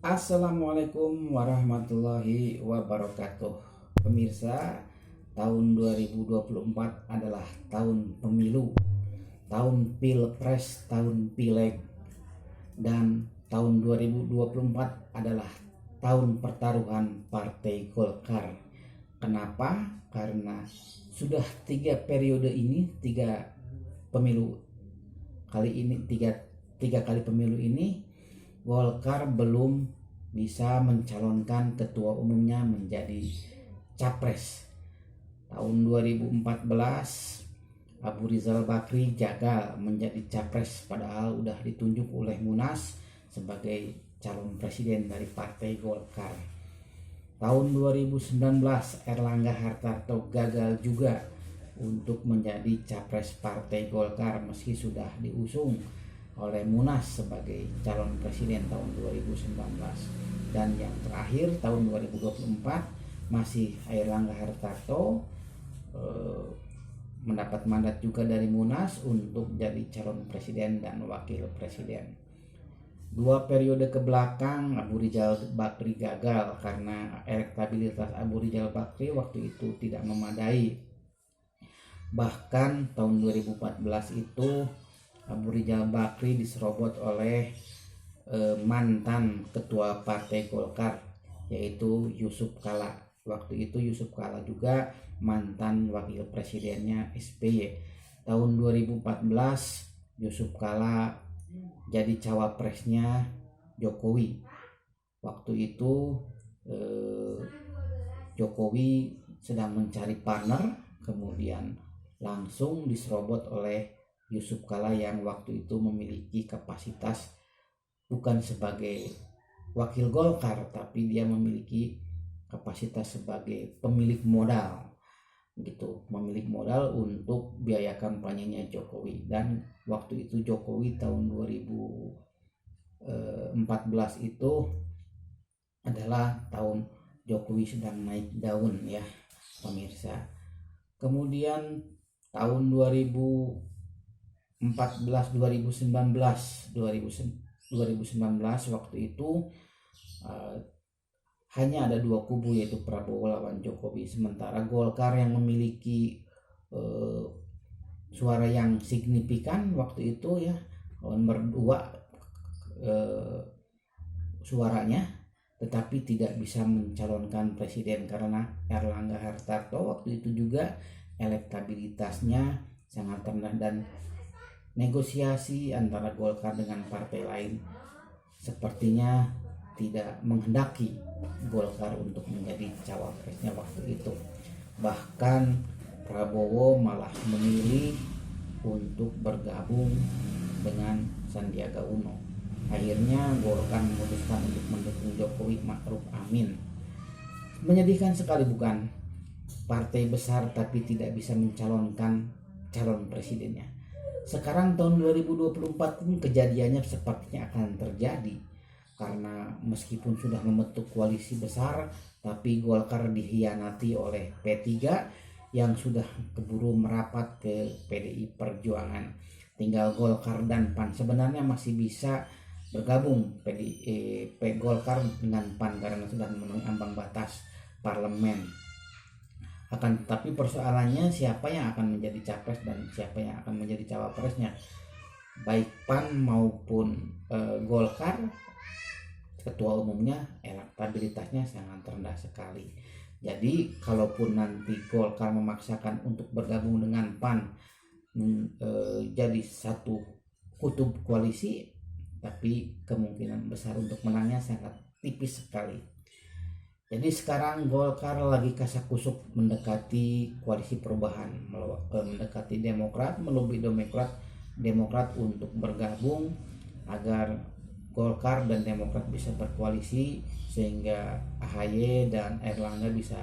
Assalamualaikum warahmatullahi wabarakatuh. Pemirsa, tahun 2024 adalah tahun pemilu, tahun pilpres, tahun pileg, dan tahun 2024 adalah tahun pertaruhan Partai Golkar. Kenapa? Karena sudah tiga periode ini, tiga pemilu kali ini, tiga kali pemilu ini Golkar belum bisa mencalonkan ketua umumnya menjadi capres. Tahun 2014 Abu Rizal Bakri gagal menjadi capres padahal udah ditunjuk oleh Munas sebagai calon presiden dari Partai Golkar. Tahun 2019 Erlangga Hartarto gagal juga untuk menjadi capres Partai Golkar meski sudah diusung oleh Munas sebagai calon presiden tahun 2019. Dan yang terakhir tahun 2024 masih Erlangga Hartarto mendapat mandat juga dari Munas untuk jadi calon presiden dan wakil presiden. Dua periode ke belakang Abu Rizal Bakri gagal karena elektabilitas Abu Rizal Bakri waktu itu tidak memadai. Bahkan tahun 2014 itu Abu Rizal Bakri diserobot oleh mantan ketua Partai Golkar yaitu Yusuf Kala. Waktu itu Yusuf Kala juga mantan wakil presidennya SBY. Tahun 2014 Yusuf Kala jadi cawapresnya Jokowi. Waktu itu Jokowi sedang mencari partner, kemudian langsung diserobot oleh Yusuf Kala yang waktu itu memiliki kapasitas bukan sebagai wakil Golkar, tapi dia memiliki kapasitas sebagai pemilik modal gitu, pemilik modal untuk biaya kampanyenya Jokowi. Dan waktu itu Jokowi tahun 2014 itu adalah tahun Jokowi sedang naik daun ya pemirsa. Kemudian tahun 2019 waktu itu hanya ada dua kubu yaitu Prabowo lawan Jokowi, sementara Golkar yang memiliki suara yang signifikan waktu itu ya nomor 2 suaranya, tetapi tidak bisa mencalonkan presiden karena Erlangga Hartarto waktu itu juga elektabilitasnya sangat rendah dan negosiasi antara Golkar dengan partai lain sepertinya tidak menghendaki Golkar untuk menjadi cawapresnya waktu itu. Bahkan Prabowo malah memilih untuk bergabung dengan Sandiaga Uno. Akhirnya Golkar memutuskan untuk mendukung Jokowi Ma'ruf Amin. Menyedihkan sekali bukan? Partai besar tapi tidak bisa mencalonkan calon presidennya. Sekarang tahun 2024 pun kejadiannya sepertinya akan terjadi karena meskipun sudah membentuk koalisi besar tapi Golkar dikhianati oleh P3 yang sudah keburu merapat ke PDI Perjuangan. Tinggal Golkar dan PAN. Sebenarnya masih bisa bergabung Golkar dengan PAN karena sudah memenuhi ambang batas parlemen. Akan tetapi persoalannya siapa yang akan menjadi capres dan siapa yang akan menjadi cawapresnya. Baik PAN maupun Golkar, ketua umumnya elektabilitasnya sangat rendah sekali. Jadi kalaupun nanti Golkar memaksakan untuk bergabung dengan PAN jadi satu kutub koalisi, tapi kemungkinan besar untuk menangnya sangat tipis sekali. Jadi sekarang Golkar lagi kasakusuk mendekati koalisi perubahan, mendekati Demokrat, melobi Demokrat untuk bergabung agar Golkar dan Demokrat bisa berkoalisi sehingga AHY dan Erlangga bisa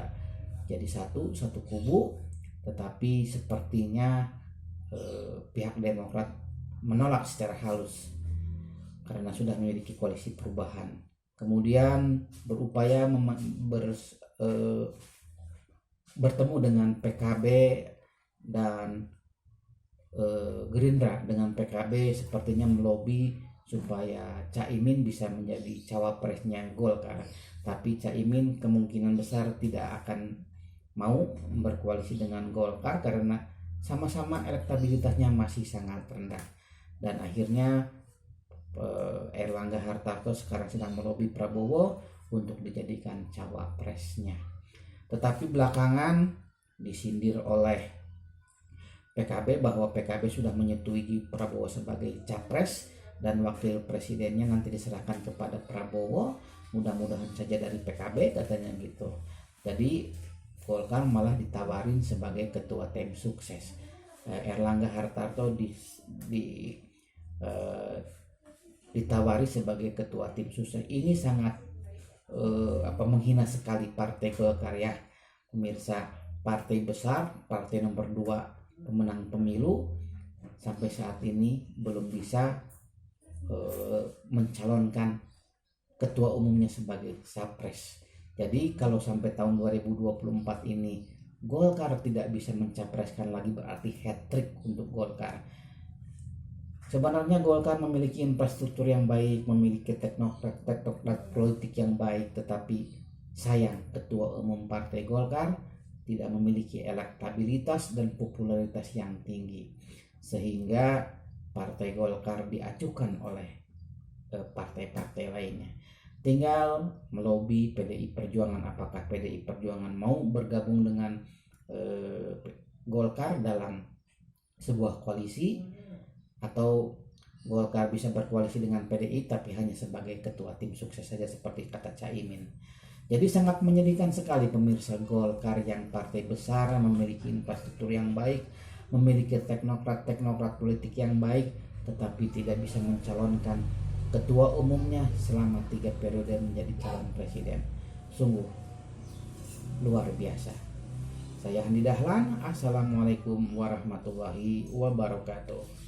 jadi satu kubu. Tetapi sepertinya pihak Demokrat menolak secara halus karena sudah memiliki koalisi perubahan. Kemudian berupaya bertemu dengan PKB dan Gerindra. Dengan PKB sepertinya melobi supaya Caimin bisa menjadi cawapresnya Golkar. Tapi Caimin kemungkinan besar tidak akan mau berkoalisi dengan Golkar karena sama-sama elektabilitasnya masih sangat rendah. Dan akhirnya Erlangga Hartarto sekarang sedang melobi Prabowo untuk dijadikan cawapresnya. Tetapi belakangan disindir oleh PKB bahwa PKB sudah menyetujui Prabowo sebagai capres dan wakil presidennya nanti diserahkan kepada Prabowo. Mudah-mudahan saja dari PKB katanya gitu. Jadi Golkar malah ditawarin sebagai ketua tim sukses. Erlangga Hartarto ditawari sebagai ketua tim sukses. Ini sangat menghina sekali partai Golkar ya pemirsa. Partai besar, partai nomor 2 pemenang pemilu, sampai saat ini belum bisa mencalonkan ketua umumnya sebagai capres. Jadi kalau sampai tahun 2024 ini Golkar tidak bisa mencapreskan lagi, berarti hat-trick untuk Golkar. Sebenarnya Golkar memiliki infrastruktur yang baik, memiliki teknokrat politik yang baik, tetapi sayang ketua umum partai Golkar tidak memiliki elektabilitas dan popularitas yang tinggi, sehingga partai Golkar diacukan oleh partai-partai lainnya. Tinggal melobi PDI Perjuangan, apakah PDI Perjuangan mau bergabung dengan Golkar dalam sebuah koalisi, atau Golkar bisa berkoalisi dengan PDI tapi hanya sebagai ketua tim sukses saja seperti kata Caimin. Jadi sangat menyedihkan sekali pemirsa, Golkar yang partai besar, memiliki infrastruktur yang baik, memiliki teknokrat politik yang baik, tetapi tidak bisa mencalonkan ketua umumnya selama 3 periode menjadi calon presiden. Sungguh luar biasa. Saya Handi Dahlan, Assalamualaikum warahmatullahi wabarakatuh.